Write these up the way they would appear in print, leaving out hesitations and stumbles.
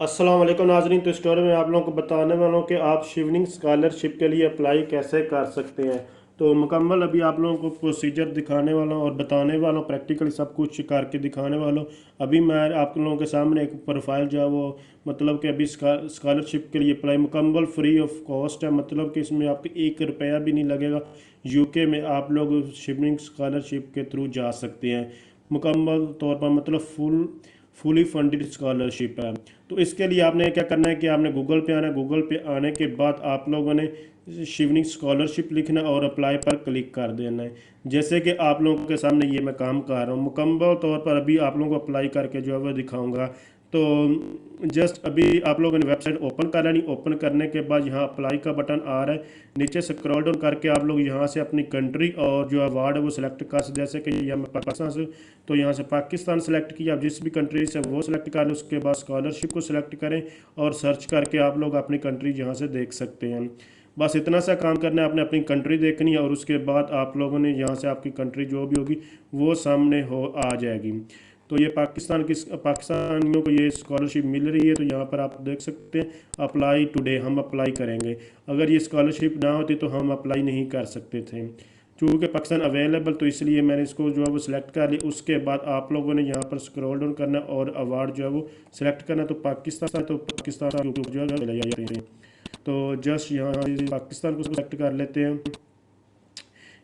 अस्सलाम वालेकुम नाज़रीन। तो स्टोरी में आप लोगों को बताने वाला हूँ कि आप शिवनिंग स्कॉलरशिप के लिए अप्लाई कैसे कर सकते हैं। तो मुकम्मल अभी आप लोगों को प्रोसीजर दिखाने वाला हूँ और बताने वाला हूँ, प्रैक्टिकली सब कुछ करके दिखाने वाला हूँ। अभी मैं आप लोगों के सामने एक प्रोफाइल जो है वो मतलब कि अभी स्कॉलरशिप के लिए अप्लाई मुकम्मल फ्री ऑफ कॉस्ट है, मतलब कि इसमें आपको 1 रुपया भी नहीं लगेगा। यूके में आप लोग शिवनिंग स्कॉलरशिप के थ्रू जा सकते हैं मुकम्मल तौर पर, मतलब फुली फंडेड स्कॉलरशिप है। तो इसके लिए आपने क्या करना है कि आपने गूगल पे आना है। गूगल पे आने के बाद आप लोगों ने शिवनिंग स्कॉलरशिप लिखना और अप्लाई पर क्लिक कर देना है। जैसे कि आप लोगों के सामने ये मैं काम कर रहा हूँ, मुकम्मल तौर पर अभी आप लोगों को अप्लाई करके जो है वो दिखाऊंगा। तो जस्ट अभी आप लोगों ने वेबसाइट ओपन कर लेनी। ओपन करने के बाद यहाँ अप्लाई का बटन आ रहा है, नीचे स्क्रॉल डाउन करके आप लोग यहाँ से अपनी कंट्री और जो अवार्ड है वो सिलेक्ट कर सकते। जैसे कि यह मैं पाकिस्तान से, तो यहाँ से पाकिस्तान सेलेक्ट किया। आप जिस भी कंट्री से वो सिलेक्ट कर लें, उसके बाद स्कॉलरशिप को सिलेक्ट करें और सर्च करके आप लोग अपनी कंट्री यहाँ से देख सकते हैं। बस इतना सा काम करना है, आपने अपनी कंट्री देखनी है और उसके बाद आप लोगों ने यहाँ से आपकी कंट्री जो भी होगी वो सामने हो आ जाएगी। तो ये पाकिस्तानियों को ये स्कॉलरशिप मिल रही है, तो यहाँ पर आप देख सकते हैं अप्लाई टुडे, हम अप्लाई करेंगे। अगर ये स्कॉलरशिप ना होती तो हम अप्लाई नहीं कर सकते थे। चूँकि पाकिस्तान अवेलेबल, तो इसलिए मैंने इसको जो है वो सिलेक्ट कर लिया। उसके बाद आप लोगों ने यहाँ पर स्क्रॉल डाउन करना और अवार्ड जो है वो सिलेक्ट करना। तो पाकिस्तान यूट्यूब जो है चले जाते हैं। तो जस्ट यहाँ से पाकिस्तान को सिलेक्ट कर लेते हैं।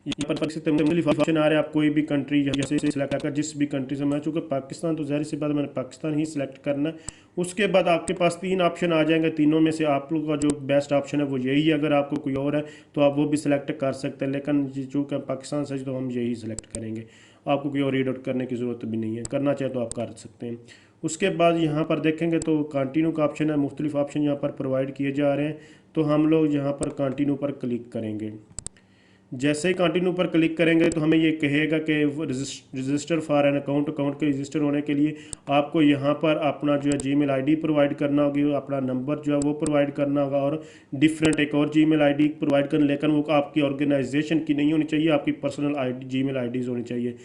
यहाँ पर मुख्तलिफ ऑप्शन आ रहे हैं, आप कोई भी कंट्री यहाँ से सिलेक्ट कर, जिस भी कंट्री से, मैं चूँकि पाकिस्तान तो ज़ाहिर सी बात है मैंने पाकिस्तान ही सिलेक्ट करना है। उसके बाद आपके पास 3 ऑप्शन आ जाएंगे, तीनों में से आप लोग का जो बेस्ट ऑप्शन है वो यही है। अगर आपको कोई और है तो आप वो भी सिलेक्ट कर सकते हैं, लेकिन चूँकि पाकिस्तान से तो हम यही सिलेक्ट करेंगे। आपको कोई और रीड आउट करने की ज़रूरत भी नहीं है, करना चाहे तो आप कर सकते हैं। उसके बाद यहाँ पर देखेंगे तो कंटिन्यू का ऑप्शन है, मुख्तलिफ ऑप्शन यहाँ पर प्रोवाइड किए जा रहे हैं। तो हम लोग यहाँ पर कंटिन्यू पर क्लिक करेंगे। जैसे ही कंटिन्यू पर क्लिक करेंगे तो हमें ये कहेगा कि register for an account, account के रजिस्टर होने के लिए आपको यहाँ पर अपना जो है जीमेल आईडी प्रोवाइड करना होगी, अपना नंबर जो है वो प्रोवाइड करना होगा और डिफरेंट एक और जीमेल आईडी प्रोवाइड करना। लेकिन वो आपकी ऑर्गेनाइजेशन की नहीं होनी चाहिए, आपकी पर्सनल आईडी जीमेल आईडीज़ होनी चाहिए।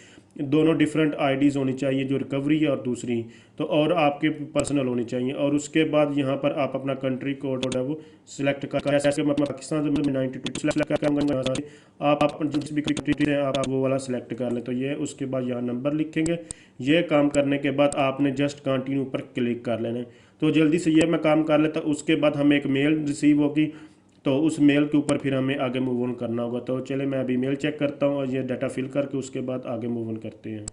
दोनों डिफरेंट आईडीज़ होनी चाहिए, जो रिकवरी है और दूसरी तो, और आपके पर्सनल होनी चाहिए। और उसके बाद यहाँ पर आप अपना कंट्री कोड है वो सिलेक्ट कर, जैसे मैं पाकिस्तान से 92 सेलेक्ट करूँगा। आप जिस भी कंट्री से आप वो वाला सिलेक्ट कर लें। तो ये उसके बाद यहाँ नंबर लिखेंगे। ये काम करने के बाद आपने जस्ट कंटिन्यू पर क्लिक कर लेना है। तो जल्दी से ये मैं काम कर लेता, उसके बाद हमें एक मेल रिसीव होगी। तो उस मेल के ऊपर फिर हमें आगे मूव ऑन करना होगा। तो चले मैं अभी मेल चेक करता हूँ और ये डाटा फिल करके उसके बाद आगे मूव ऑन करते हैं।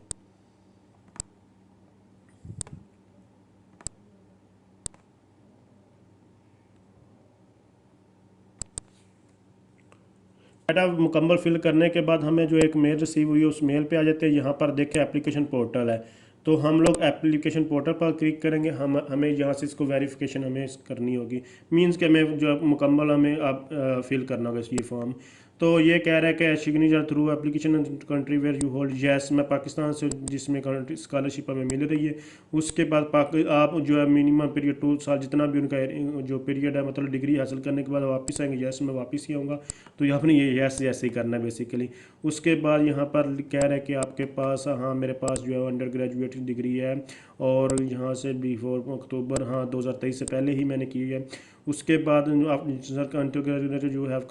डाटा मुकम्मल फिल करने के बाद हमें जो एक मेल रिसीव हुई है उस मेल पे आ जाते हैं। यहाँ पर देखें एप्लीकेशन पोर्टल है, तो हम लोग एप्लीकेशन पोर्टल पर क्लिक करेंगे। हमें यहाँ से इसको वेरिफिकेशन हमें करनी होगी, मींस के हमें जो मुकम्मल हमें अब फिल करना होगा ये फॉर्म। तो ये कह रहा है कि signature through application country where you hold, yes मैं पाकिस्तान से जिसमें स्कॉलरशिप हमें मिल रही है। उसके बाद आप जो है मिनिमम पीरियड 2 साल जितना भी उनका जो पीरियड है, मतलब डिग्री हासिल करने के बाद वापस आएंगे, यस मैं वापस ही आऊँगा। तो यहाँ पर ये यस ऐसे ही करना है बेसिकली। उसके बाद यहाँ पर कह रहा है कि आपके पास, हाँ मेरे पास जो है अंडर ग्रेजुएट डिग्री है और यहाँ से बिफोर अक्टूबर, हाँ 2023 से पहले ही मैंने की है। उसके बाद आप सर अंडर ग्रेजुएट जो हैव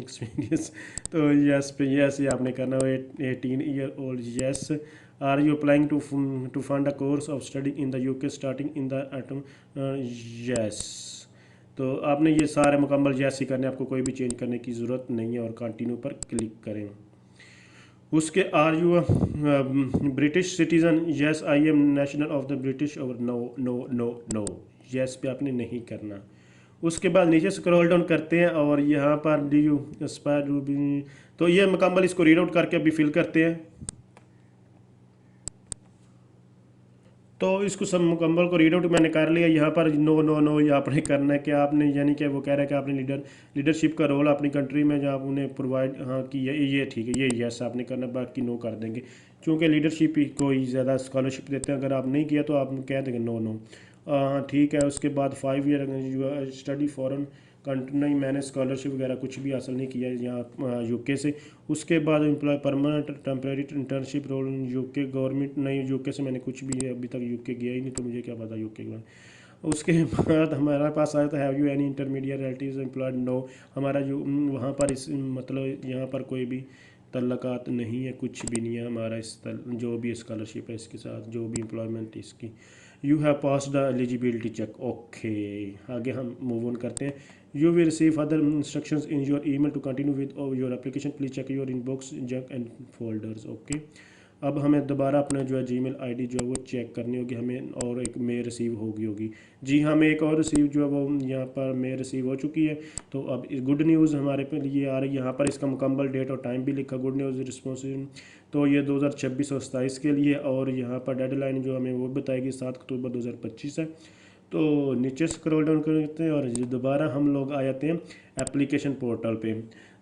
एक्सपीरियंस, तो यस पे यस ही आपने करना है। 18 year old, yes. Are you applying to fund a course of study in the UK starting in the autumn, yes. तो आपने ये सारे मुकम्मल यस ही करने, आपको कोई भी चेंज करने की ज़रूरत नहीं है और कंटिन्यू पर क्लिक करें। उसके are you British citizen, yes I am national of the British, और no no no no, yes पे आपने नहीं करना। उसके बाद नीचे स्क्रॉल डाउन करते हैं और यहाँ पर do you aspire to be, तो ये मुकम्मल इसको रीड आउट करके अभी फिल करते हैं। तो इसको सब मुकम्मल को रीड आउट मैंने कर लिया। यहाँ पर नो नो नो ये आपने करना है कि आपने, यानी कि वो कह रहा है कि आपने लीडरशिप का रोल अपनी कंट्री में जब आप उन्हें प्रोवाइड, हाँ कि ये ठीक है, ये यस आपने करना, बाकी नो कर देंगे। क्योंकि लीडरशिप ही कोई ज़्यादा स्कॉलरशिप देते हैं, अगर आप नहीं किया तो आप कह देंगे नो नो। हाँ ठीक है। उसके बाद 5 ईयर स्टडी फॉरेन कंट्री, नहीं मैंने स्कॉलरशिप वगैरह कुछ भी हासिल नहीं किया यहाँ यूके से। उसके बाद employ permanent temporary internship role UK government, नहीं यूके से मैंने कुछ भी अभी तक यूके गया ही नहीं, तो मुझे क्या पता यूके के बारे में। उसके बाद हमारे पास आया था have you any intermediate relatives employed, no. हमारा जो वहाँ पर इस मतलब यहाँ पर कोई भी तल्लकात नहीं है, कुछ भी नहीं है हमारा जो भी स्कॉलरशिप है इसके साथ, जो भी एम्प्लॉयमेंट इसकी। You have pass the eligibility check, okay. आगे हम मूव ऑन करते हैं। You will receive other instructions in your email to continue with your application, please check your inbox junk and folders, okay. अब हमें दोबारा अपना जो है जीमेल आईडी जो है वो चेक करनी होगी हमें, और एक मेल रिसीव होगी। जी, हमें एक और रिसीव जो है वो यहाँ पर मेल रिसीव हो चुकी है। तो अब गुड न्यूज़ हमारे पे लिए आ रही है, यहाँ पर इसका मुकम्मल डेट और टाइम भी लिखा, गुड न्यूज़ रिस्पॉन्सिव। तो ये 2026 और 27 के लिए, और यहाँ पर डेडलाइन जो हमें वो बताएगी 7 अक्टूबर 2025 है। तो नीचे स्क्रॉल डाउन करते हैं और दोबारा हम लोग आ जाते हैं एप्लीकेशन पोर्टल पे।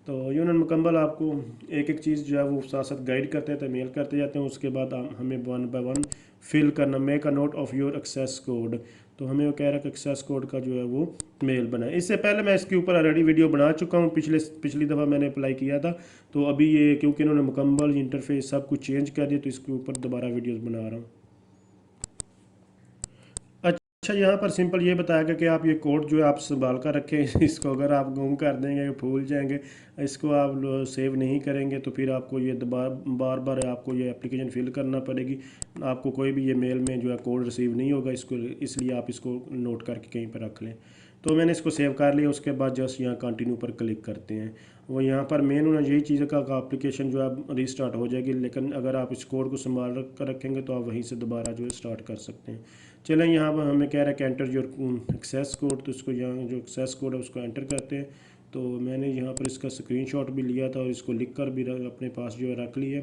तो यूनन मुकम्मल आपको एक एक चीज़ जो है वो साथ साथ गाइड करते हैं, तो मेल करते जाते हैं। उसके बाद हमें वन बाय वन फिल करना, make a note of your access code. तो हमें वो कह रहा है कि एक्सेस कोड का जो है वो मेल बनाए। इससे पहले मैं इसके ऊपर ऑलरेडी वीडियो बना चुका हूँ, पिछली दफ़ा मैंने अप्लाई किया था। तो अभी ये क्योंकि इन्होंने मुकम्मल इंटरफेस सब कुछ चेंज कर दिया, तो इसके ऊपर दोबारा वीडियोज़ बना रहा हूँ। अच्छा, यहाँ पर सिंपल ये बताया गया कि आप ये कोड जो है आप संभाल कर रखें। इसको अगर आप गुम कर देंगे, भूल जाएंगे, इसको आप सेव नहीं करेंगे, तो फिर आपको ये बार बार आपको ये एप्लीकेशन फिल करना पड़ेगी। आपको कोई भी ये मेल में जो है कोड रिसीव नहीं होगा इसको, इसलिए आप इसको नोट करके कहीं पर रख लें। तो मैंने इसको सेव कर लिया। उसके बाद जस्ट यहाँ कंटिन्यू पर क्लिक करते हैं। वो यहाँ पर मेन होना यही चीज़ है कि एप्लीकेशन जो है रीस्टार्ट हो जाएगी, लेकिन अगर आप इस कोड को संभाल कर रखेंगे तो आप वहीं से दोबारा जो है स्टार्ट कर सकते हैं। चलें, यहाँ पर हमें कह रहा है कि एंटर योर एक्सेस कोड, तो इसको यहाँ जो एक्सेस कोड है उसको एंटर करते हैं। तो मैंने यहाँ पर इसका स्क्रीनशॉट भी लिया था और इसको लिख कर भी अपने पास जो है रख लिया।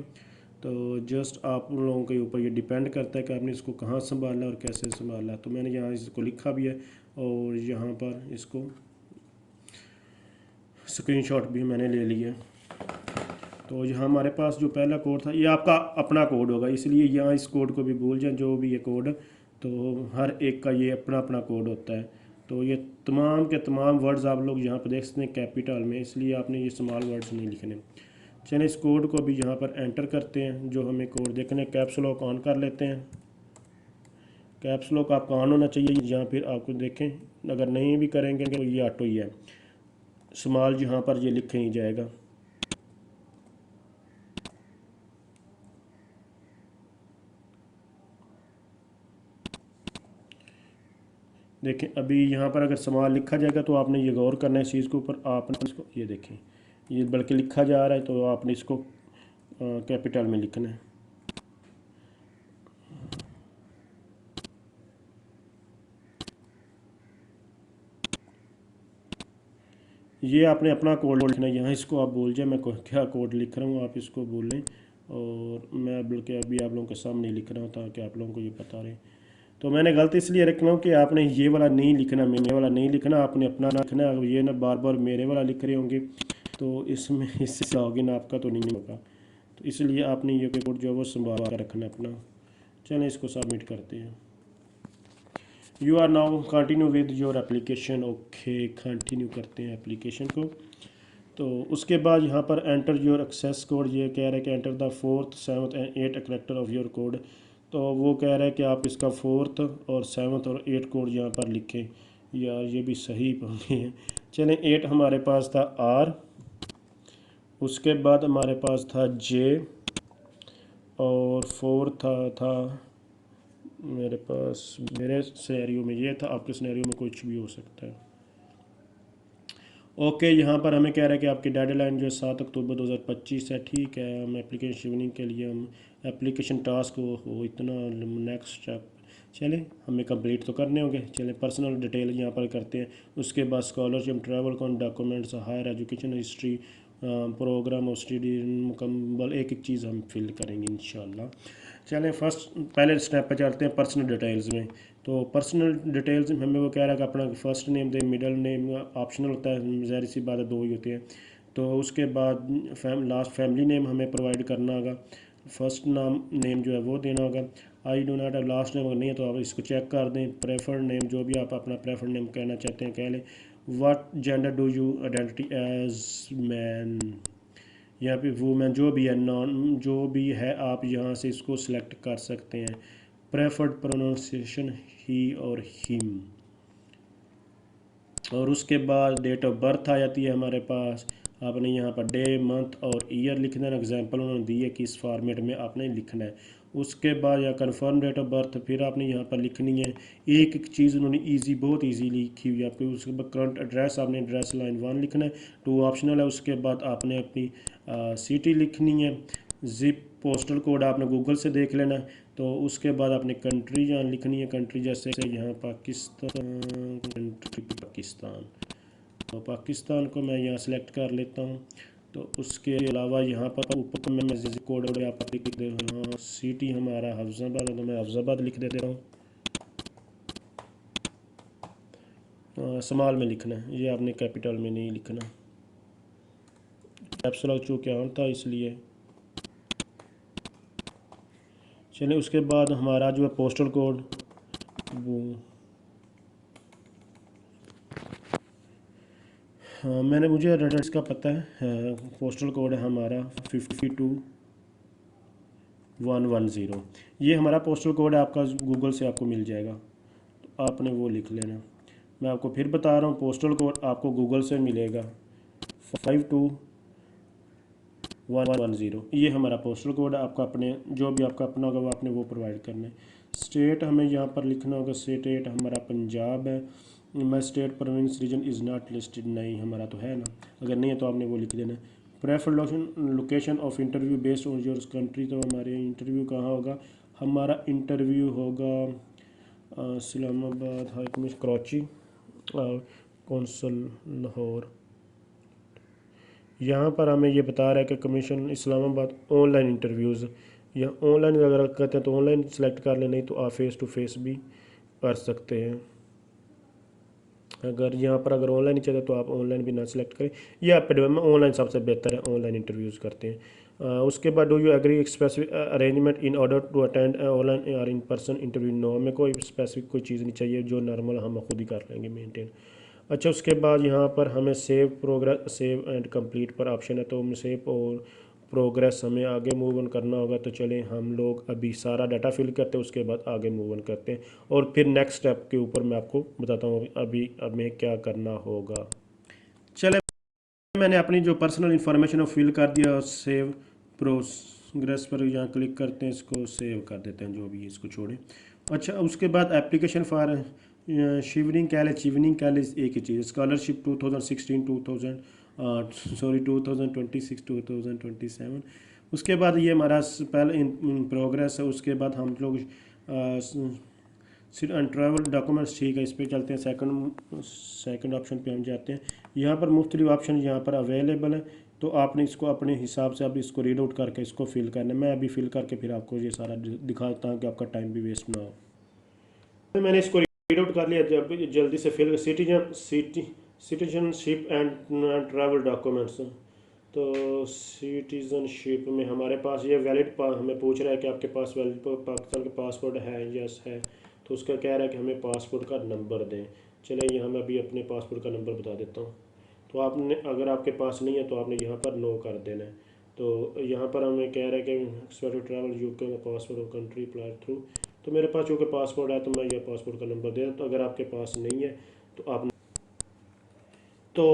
तो जस्ट आप उन लोगों के ऊपर ये डिपेंड करता है कि आपने इसको कहाँ संभालना है और कैसे संभालना है। तो मैंने यहाँ इसको लिखा भी है और यहाँ पर इसको स्क्रीनशॉट भी मैंने ले लिया। तो यहाँ हमारे पास जो पहला कोड था ये आपका अपना कोड होगा, इसलिए यहाँ इस कोड को भी भूल जाएं, जो भी ये कोड, तो हर एक का ये अपना अपना कोड होता है। तो ये तमाम के तमाम वर्ड्स आप लोग यहाँ पर देख सकते हैं कैपिटल में, इसलिए आपने ये स्मॉल वर्ड्स नहीं लिखने। चलिए इस कोड को भी यहाँ पर एंटर करते हैं, जो हमें कोड देखने। कैप्स लॉक ऑन कर लेते हैं। कैप्स लॉक आपका ऑन होना चाहिए, यहाँ फिर आपको देखें, अगर नहीं भी करेंगे तो ये ऑटो ही है, स्मॉल यहाँ पर ये लिख नहीं जाएगा। देखें अभी यहाँ पर अगर स्मॉल लिखा जाएगा तो आपने ये गौर करना है इस चीज़ के ऊपर। आपने इसको ये देखें, ये बल्कि लिखा जा रहा है, तो आपने इसको कैपिटल में लिखना है। ये आपने अपना कोड लिखना है यहाँ, इसको आप भूल जाए मैं क्या कोड लिख रहा हूँ, आप इसको भूल लें। और मैं बल्कि अभी आप लोगों के सामने लिख रहा हूँ ताकि आप लोगों को ये पता रहे। तो मैंने गलती इसलिए रख रहा हूँ कि आपने ये वाला नहीं लिखना, मेरे वाला नहीं लिखना, आपने अपना लिखना है। ये ना बार बार मेरे वाला लिख रहे होंगे तो इसमें इससे लॉगिन आपका तो नहीं होगा, तो इसलिए आपने ये कोड जो है वो संभाल कर रखना है अपना। चलें इसको सबमिट करते हैं। You are now continue with your application, okay continue करते हैं एप्लीकेशन को। तो उसके बाद यहाँ पर एंटर योर एक्सेस कोड, ये कह रहा है कि enter the 4th 7th and 8th character of your code. तो वो कह रहा है कि आप इसका 4th और 7th और 8th कोड यहाँ पर लिखें। यार ये भी सही पढ़े हैं। चलें 8 हमारे पास था आर, उसके बाद हमारे पास था जे, और 4 था मेरे पास, मेरे सिनेरियो में ये था, आपके सिनेरियो में कुछ भी हो सकता है। ओके यहाँ पर हमें कह रहा है कि आपकी डेडलाइन जो है 7 अक्टूबर 2025 है। ठीक है, हम एप्लीकेशन शिवनिंग के लिए हम एप्लीकेशन टास्क हो इतना नेक्स्ट स्टेप, चलें हमें कंप्लीट तो करने होंगे। चलें पर्सनल डिटेल यहाँ पर करते हैं। उसके बाद स्कॉलरशिप, ट्रैवल कौन, documents, higher education history, program और स्टडी मुकम्मल, एक एक चीज़ हम फिल करेंगे इंशाल्लाह। चलें फर्स्ट पहले स्टेप पे चलते हैं पर्सनल डिटेल्स में। तो पर्सनल डिटेल्स हमें वो कह रहा है कि अपना फर्स्ट नेम दे, मिडल नेम ऑप्शनल होता है, ज़ाहिर सी बात है 2 ही होते हैं। तो उसके बाद लास्ट फैमिली नेम हमें प्रोवाइड करना होगा। फर्स्ट नाम नेम जो है वो देना होगा। I do not have last name, अगर नहीं है तो आप इसको चेक कर दें। प्रेफर्ड नेम, जो भी आप अपना प्रेफर्ड नेम कहना चाहते हैं कह लें। What gender do you identity as, man या फिर वूमेन, जो भी है, नॉन जो भी है आप यहाँ से इसको सिलेक्ट कर सकते हैं। प्रेफर्ड प्रोनाउंसिएशन ही और हिम, और उसके बाद डेट ऑफ बर्थ आ जाती है हमारे पास। आपने यहाँ पर डे मंथ और ईयर लिखना है, एग्जाम्पल उन्होंने दी है कि इस फॉर्मेट में आपने लिखना है। उसके बाद या कंफर्म डेट ऑफ बर्थ फिर आपने यहाँ पर लिखनी है। एक एक चीज़ उन्होंने इजी बहुत इजी लिखी हुई है आपकी। उसके बाद करंट एड्रेस आपने एड्रेस लाइन 1 लिखना है, 2 ऑप्शनल है। उसके बाद आपने अपनी सिटी लिखनी है। जिप पोस्टल कोड आपने गूगल से देख लेना है। तो उसके बाद आपने कंट्री यहाँ लिखनी है, कंट्री जैसे यहाँ पाकिस्तान, कंट्री पाकिस्तान। तो पाकिस्तान को मैं यहाँ सेलेक्ट कर लेता हूँ। तो उसके अलावा यहाँ पर ऊपर में मैं जिप कोड यहाँ पर लिख दे रहा हूँ। सिटी हमारा हफ्जाबाद है तो मैं हफ्जाबाद लिख देता हूँ। स्मॉल में लिखना है, ये आपने कैपिटल में नहीं लिखना। कैप्स लॉक चूँकि ऑन था इसलिए। चलिए उसके बाद हमारा जो है पोस्टल कोड वो हाँ मैंने मुझे एड्रेस का पता है। पोस्टल कोड है हमारा 52110। ये हमारा पोस्टल कोड है, आपका गूगल से आपको मिल जाएगा, तो आपने वो लिख लेना। मैं आपको फिर बता रहा हूँ, पोस्टल कोड आपको गूगल से मिलेगा 52110। ये हमारा पोस्टल कोड है। आपका अपने जो भी आपका अपना होगा वो आपने वो प्रोवाइड करना है। स्टेट हमें यहाँ पर लिखना होगा, स्टेट हमारा पंजाब है। My state province region is not listed, नहीं हमारा तो है ना, अगर नहीं है तो आपने वो लिख देना है। Prefer location of interview based on your country, तो हमारे इंटरव्यू कहाँ होगा, हमारा इंटरव्यू होगा इस्लामाबाद हाई कमीशन कराची और कौंसल लाहौर। यहाँ पर हमें ये बता रहा है कि कमीशन इस्लामाबाद ऑनलाइन इंटरव्यूज़, या ऑनलाइन अगर कहते हैं तो ऑनलाइन सेलेक्ट कर लें, नहीं तो आप फेस टू फेस भी कर सकते हैं। अगर यहाँ पर अगर ऑनलाइन ही चाहिए तो आप ऑनलाइन भी ना सेलेक्ट करें, ये आप पे में ऑनलाइन सबसे बेहतर है, ऑनलाइन इंटरव्यूज़ करते हैं। उसके बाद do you agree specific arrangement in order to attend online और इन पर्सन इंटरव्यू, नो हमें कोई स्पेसिफिक कोई चीज़ नहीं चाहिए, जो नॉर्मल हम खुद ही कर लेंगे मेंटेन। अच्छा उसके बाद यहाँ पर हमें save progress save and complete पर ऑप्शन है, तो हम सेव और प्रोग्रेस हमें आगे मूव ऑन करना होगा। तो चलें हम लोग अभी सारा डाटा फिल करते हैं, उसके बाद आगे मूव ऑन करते हैं और फिर नेक्स्ट स्टेप के ऊपर मैं आपको बताता हूँ अभी हमें क्या करना होगा। चले मैंने अपनी जो पर्सनल इन्फॉर्मेशन है फिल कर दिया, सेव प्रोग्रेस पर यहाँ क्लिक करते हैं, इसको सेव कर देते हैं जो भी है, इसको छोड़ें। अच्छा उसके बाद एप्लीकेशन फॉर शिवरिंग कॉलेज एक ही चीज़, स्कॉलरशिप 2016 2000 सॉरी 2026 2027। उसके बाद ये हमारा पहले इन प्रोग्रेस है। उसके बाद हम लोग ट्रैवल डॉक्यूमेंट्स, ठीक है, इस पर चलते हैं। सेकंड ऑप्शन पे हम जाते हैं। यहाँ पर मुख्तलिफ ऑप्शन यहाँ पर अवेलेबल है, तो आपने इसको अपने हिसाब से अब इसको रीड आउट करके इसको फिल करना है। मैं अभी फिल करके फिर आपको ये सारा दिखाता हूँ कि आपका टाइम भी वेस्ट ना हो। तो मैंने इसको रीड आउट कर लिया, जब जल्दी से fill citizenship and travel documents. तो सिटीजनशिप में हमारे पास ये वैलिड हमें पूछ रहा है कि आपके पास वैलिड पाकिस्तान का पासपोर्ट है, यस है। तो उसका कह रहा है कि हमें पासपोर्ट का नंबर दें। चलें यहाँ मैं अभी अपने पासपोर्ट का नंबर बता देता हूँ। तो आपने अगर आपके पास नहीं है तो आपने यहाँ पर नो कर देना है। तो यहाँ पर हमें कह रहा है कि एक्सपेक्ट टू ट्रैवल यूके में पासपोर्ट और कंट्री अप्लाई थ्रू। तो मेरे पास चूँकि पासपोर्ट है तो मैं ये पासपोर्ट का नंबर दे देता हूँ। अगर आपके पास नहीं है तो आप तो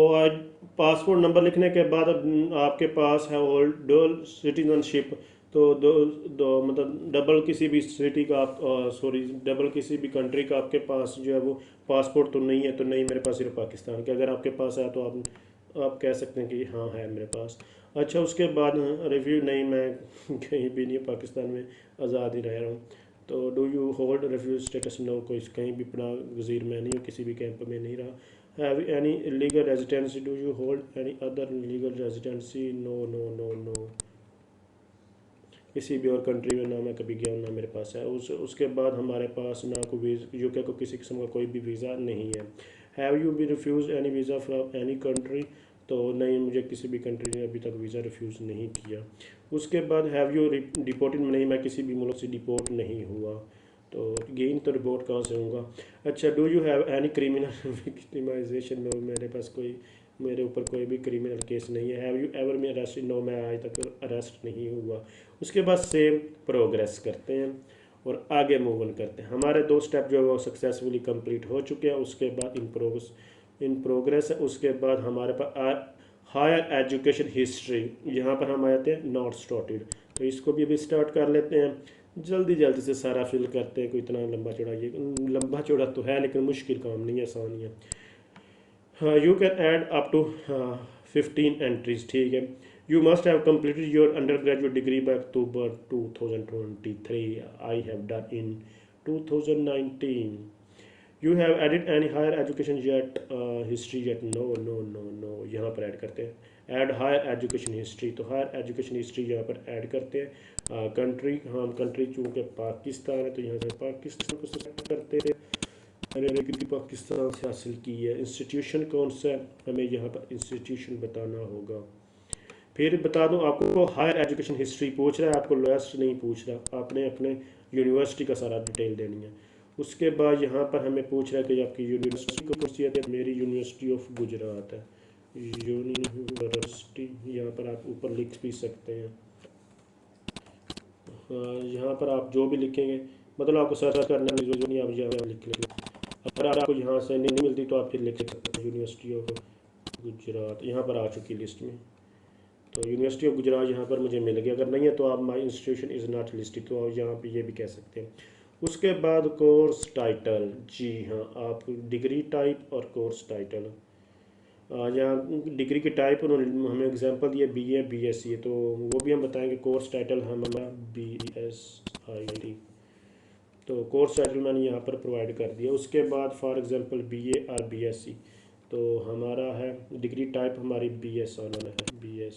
पासपोर्ट नंबर लिखने के बाद आपके पास है ओल्ड डबल सिटीजनशिप। तो दो दो मतलब डबल किसी भी सिटी का आप सॉरी डबल किसी भी कंट्री का आपके पास जो है वो पासपोर्ट तो नहीं है, तो नहीं मेरे पास सिर्फ पाकिस्तान के। अगर आपके पास है तो आप कह सकते हैं कि हाँ है मेरे पास। अच्छा उसके बाद रिव्यू, नहीं मैं कहीं भी नहीं पाकिस्तान में आज़ाद ही रह रहा हूँ। तो do you hold review status, no, कोई कहीं भी अपना वजीर में नहीं हूँ, किसी भी कैंप में नहीं रहा। Have any illegal residency? Do you hold any other illegal residency? No, no, no, no. किसी भी और कंट्री में ना मैं कभी गया हूँ ना मेरे पास है। उसके बाद हमारे पास ना कोई वीज़ा, यूके को किसी किस्म का कोई भी वीज़ा नहीं है। Have you be refuse any visa from any country? तो नहीं, मुझे किसी भी कंट्री ने अभी तक वीज़ा रिफ्यूज़ नहीं किया। उसके बाद हैव यू डिपोर्टेड, नहीं मैं किसी भी मुल्क से डिपोर्ट नहीं हुआ। तो गेन तो रिपोर्ट कहाँ से होगा। अच्छा do you have any criminal victimization? No, मेरे पास कोई, मेरे ऊपर कोई भी क्रिमिनल केस नहीं है। Have you ever me arrested? No, मैं आज तक अरेस्ट नहीं हुआ। उसके बाद सेम प्रोग्रेस करते हैं और आगे मूव ऑन करते हैं। हमारे 2 स्टेप जो है वो सक्सेसफुली कंप्लीट हो चुके हैं। उसके बाद इन प्रोग्रेस है। उसके बाद हमारे पास हायर एजुकेशन हिस्ट्री, यहाँ पर हम आते हैं नॉट स्टार्टेड, तो इसको भी अभी स्टार्ट कर लेते हैं। जल्दी जल्दी से सारा फिल करते हैं, कोई इतना लंबा चौड़ा, ये लंबा चौड़ा तो है लेकिन मुश्किल काम नहीं है, आसान ही है। You can add up to 15 entries, ठीक है। You must have completed your undergraduate degree by October 2023, I have done in 2019। You have added any higher education yet, history yet, no no no no, यहाँ पर add करते हैं add higher education history, तो higher education history यहाँ पर add करते हैं। Country, हम कंट्री चूँकि पाकिस्तान है तो यहाँ से पाकिस्तान को सेलेक्ट करते हैं, मैंने डिग्री पाकिस्तान से हासिल की है। इंस्टीट्यूशन कौन सा है, हमें यहाँ पर इंस्टीट्यूशन बताना होगा। फिर बता दूँ आपको, हायर एजुकेशन हिस्ट्री पूछ रहा है, आपको लोएस्ट नहीं पूछ रहा, आपने अपने यूनिवर्सिटी का सारा डिटेल देनी है। उसके बाद यहाँ पर हमें पूछ रहा है कि आपकी यूनिवर्सिटी को पूछती है, मेरी यूनिवर्सिटी ऑफ गुजरात है, यूनिवर्सिटी, यहाँ पर आप ऊपर लिख भी सकते हैं। यहाँ पर आप जो भी लिखेंगे, मतलब आपको सर्च करना नहीं, जो नहीं आप यहाँ लिख लेंगे। अगर आपको यहाँ से नहीं मिलती तो आप फिर लिख सकते हैं यूनिवर्सिटी ऑफ गुजरात, यहाँ पर आ चुकी लिस्ट में, तो यूनिवर्सिटी ऑफ गुजरात यहाँ पर मुझे मिल गया। अगर नहीं है तो आप माई इंस्टीट्यूशन इज़ नॉट लिस्टेड, तो आप यहाँ पे ये भी कह सकते हैं। उसके बाद कोर्स टाइटल, जी हाँ, आप डिग्री टाइप और कोर्स टाइटल, यहाँ डिग्री की टाइप उन्होंने हमें एग्जांपल दिया BA BSc, तो वो भी हम बताएंगे। कोर्स टाइटल हमारा BSIT, तो कोर्स टाइटल मैंने यहाँ पर प्रोवाइड कर दिया। उसके बाद फॉर एग्जांपल BA और BSc, तो हमारा है डिग्री टाइप हमारी BS ऑनर है, BS,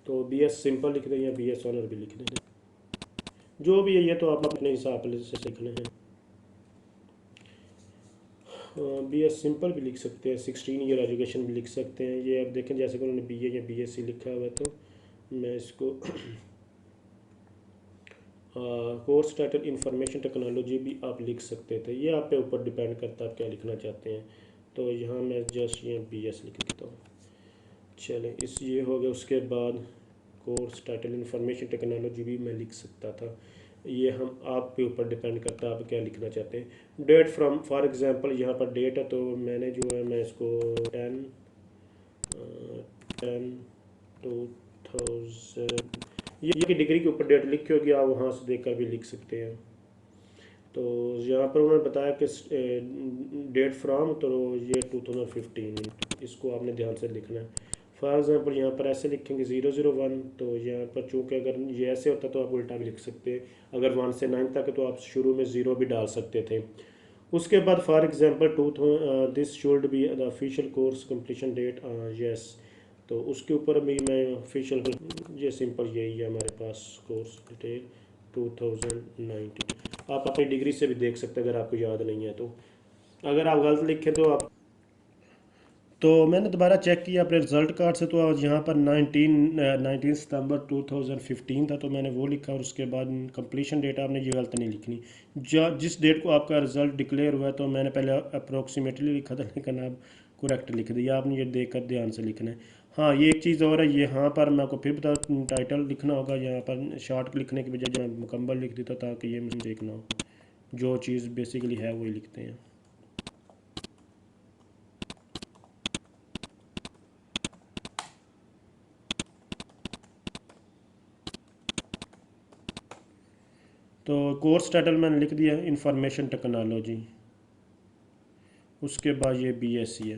तो BS सिंपल लिख दें या BS ऑनर भी लिख दें, जो भी है ये तो आप अपने हिसाब से लिखने हैं। BS सिंपल भी लिख सकते हैं, 16 ईयर एजुकेशन भी लिख सकते हैं। ये आप देखें जैसे कि उन्होंने BA या BSc लिखा हुआ है, तो मैं इसको कोर्स टाइटल इंफॉर्मेशन टेक्नोलॉजी भी आप लिख सकते थे, ये आप पे ऊपर डिपेंड करता है आप क्या लिखना चाहते हैं। तो यहाँ मैं जस्ट यहाँ BS लिख देता हूँ। चलें, इस ये हो गया। उसके बाद कोर्स टाइटल इंफॉर्मेशन टेक्नोलॉजी भी मैं लिख सकता था, ये हम आप पे ऊपर डिपेंड करता है आप क्या लिखना चाहते हैं। डेट फ्रॉम, फॉर एग्जांपल यहाँ पर डेट है, तो मैंने जो है मैं इसको 10/10/2000, ये की डिग्री के ऊपर डेट लिखी होगी, आप वहाँ से देखकर भी लिख सकते हैं। तो यहाँ पर उन्होंने बताया कि डेट फ्रॉम, तो ये 2015, इसको आपने ध्यान से लिखना है। फॉर एग्जांपल यहाँ पर ऐसे लिखेंगे 001, तो यहाँ पर चूँकि अगर ये ऐसे होता तो आप उल्टा भी लिख सकते हैं, अगर 1 से 9 तक है तो आप शुरू में 0 भी डाल सकते थे। उसके बाद for example this should be the official course completion date, yes, तो उसके ऊपर भी मैं ऑफिशियल, ये सिंपल यही है हमारे पास, कोर्स डिटेल 2019। आप अपनी डिग्री से भी देख सकते हैं अगर आपको याद नहीं है तो। अगर आप गलत लिखें तो आप, तो मैंने दोबारा चेक किया अपने रिज़ल्ट कार्ड से, तो आज यहाँ पर 19 सितंबर 2015 था, तो मैंने वो लिखा। और उसके बाद कंप्लीशन डेट आपने ये गलत नहीं लिखनी, जिस डेट को आपका रिज़ल्ट डिक्लेयर हुआ है, तो मैंने पहले अप्रोक्सीमेटली लिखा था लेकिन आप करेक्ट लिख दिया, आपने ये देख कर ध्यान से लिखना है। हाँ, ये एक चीज़ और है, यहाँ पर मैं आपको फिर बता, टाइटल लिखना होगा, यहाँ पर शॉर्ट लिखने की बजाय मैं मुकम्मल लिख देता ताकि ये मुझे देखना हो, जो चीज़ बेसिकली है वही लिखते हैं। तो कोर्स टाइटल मैंने लिख दिया इंफॉर्मेशन टेक्नोलॉजी, उसके बाद ये BSc है,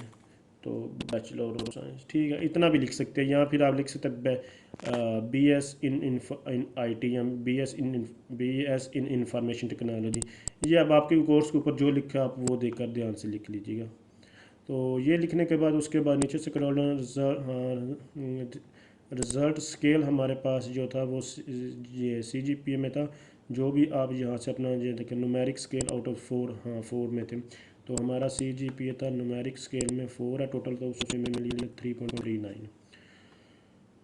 तो बैचलर ऑफ साइंस, ठीक है, इतना भी लिख सकते हैं। यहाँ फिर आप लिख सकते हैं BS इन IT, या BS इन इंफॉर्मेशन टेक्नोलॉजी। ये अब आपके कोर्स के ऊपर जो लिखा आप वो देखकर ध्यान से लिख लीजिएगा। तो ये लिखने के बाद उसके बाद नीचे से रिज़ल्ट स्केल हमारे पास जो था वो ये CGPA में था, जो भी आप यहाँ से अपना ये देखें, न्यूमेरिक स्केल आउट ऑफ 4, हाँ 4 में थे, तो हमारा CGPA था न्यूमेरिक स्केल में 4 है टोटल, तो उसमें मिली 3.39।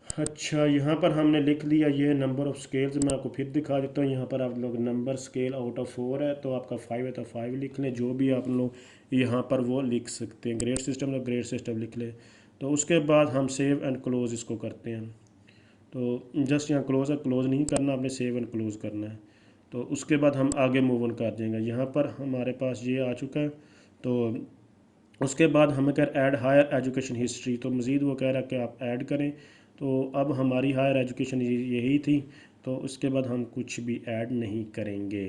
अच्छा, यहाँ पर हमने लिख लिया ये नंबर ऑफ़ स्केल्स, मैं आपको फिर दिखा देता हूँ। यहाँ पर आप लोग नंबर स्केल आउट ऑफ 4 है, तो आपका 5 है तो 5 लिख लें, जो भी आप लोग यहाँ पर वो लिख सकते हैं। ग्रेड सिस्टम तो ग्रेड सिस्टम लिख लें। तो उसके बाद हम सेव एंड क्लोज़ इसको करते हैं, तो जस्ट यहाँ क्लोज़ है, क्लोज़ नहीं करना, आपने सेव एंड क्लोज़ करना है। तो उसके बाद हम आगे मूव ऑन कर जाएंगे। यहाँ पर हमारे पास ये आ चुका है। तो उसके बाद हमें कर ऐड हायर एजुकेशन हिस्ट्री, तो मज़ीद वो कह रहा है कि आप ऐड करें। तो अब हमारी हायर एजुकेशन यही थी, तो उसके बाद हम कुछ भी ऐड नहीं करेंगे।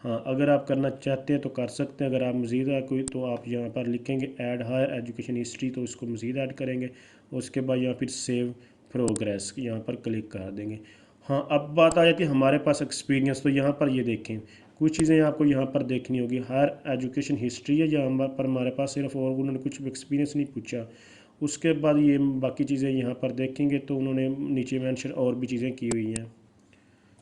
हाँ, अगर आप करना चाहते हैं तो कर सकते हैं। अगर आप मज़ीद है कोई तो आप यहाँ पर लिखेंगे ऐड हायर एजुकेशन हिस्ट्री, तो इसको मज़ीद ऐड करेंगे। उसके बाद यहाँ फिर सेव प्रोग्रेस यहाँ पर क्लिक कर देंगे। हाँ, अब बात आ जाती है हमारे पास एक्सपीरियंस। तो यहाँ पर ये देखें, कुछ चीज़ें आपको यहाँ पर देखनी होगी। हायर एजुकेशन हिस्ट्री है यहाँ पर हमारे पास सिर्फ, और उन्होंने कुछ एक्सपीरियंस नहीं पूछा। उसके बाद ये बाकी चीज़ें यहाँ पर देखेंगे तो उन्होंने नीचे मेंशन और भी चीज़ें की हुई हैं।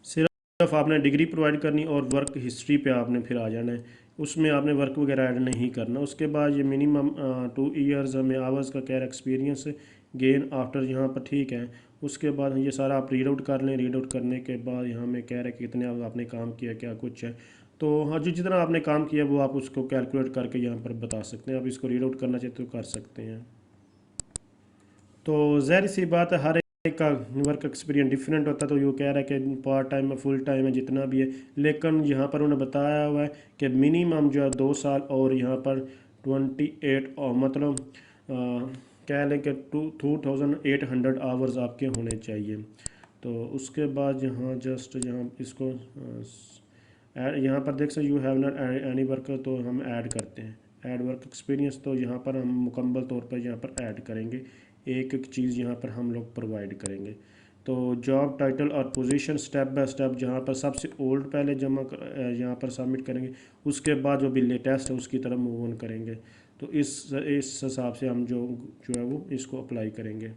सिर्फ आपने डिग्री प्रोवाइड करनी और वर्क हिस्ट्री पे आपने फिर आ जाना है, उसमें आपने वर्क वगैरह ऐड नहीं करना। उसके बाद ये मिनिमम 2 ईयर्स में आवर्स का कह रहा एक्सपीरियंस गेन आफ्टर, यहाँ पर ठीक है। उसके बाद ये सारा आप रीड आउट कर लें। रीड आउट करने के बाद यहाँ में कह रहा है कि कितने आपने काम किया, क्या कुछ है। तो हाँ, जो जितना आपने काम किया वो आप उसको कैलकुलेट करके यहाँ पर बता सकते हैं। आप इसको रीड आउट करना चाहते तो कर सकते हैं। तो ज़ाहिर सी बात है हर एक का वर्क एक्सपीरियंस डिफरेंट होता है। तो ये कह रहा है कि पार्ट टाइम है, फुल टाइम है, जितना भी है। लेकिन यहाँ पर उन्होंने बताया हुआ है कि मिनिमम जो है 2 साल, और यहाँ पर 28 और मतलब कह लें कि 2800 आवर्स आपके होने चाहिए। तो उसके बाद यहाँ जस्ट यहाँ इसको यहाँ पर देख सकते you have not any work, तो हम ऐड करते हैं ऐड वर्क एक्सपीरियंस। तो यहाँ पर हम मुकम्मल तौर पर यहाँ पर ऐड करेंगे, एक एक चीज़ यहाँ पर हम लोग प्रोवाइड करेंगे। तो जॉब टाइटल और पोजीशन स्टेप बाय स्टेप जहाँ पर सबसे ओल्ड पहले यहाँ पर सबमिट करेंगे। उसके बाद जो भी लेटेस्ट है उसकी तरफ मूव ऑन करेंगे। तो इस हिसाब से हम जो है वो इसको अप्लाई करेंगे।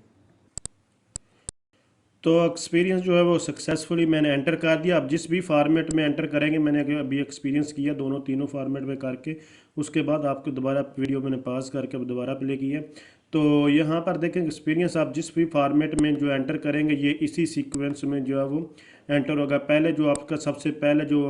तो एक्सपीरियंस जो है वो सक्सेसफुली मैंने एंटर कर दिया। अब जिस भी फॉर्मेट में एंटर करेंगे, मैंने अभी एक्सपीरियंस किया दोनों तीनों फॉर्मेट में करके, उसके बाद आपको दोबारा वीडियो मैंने पास करके दोबारा प्ले किया। तो यहाँ पर देखें एक्सपीरियंस आप जिस भी फॉर्मेट में जो एंटर करेंगे ये इसी सीक्वेंस में जो है वो एंटर होगा। पहले जो आपका सबसे पहले जो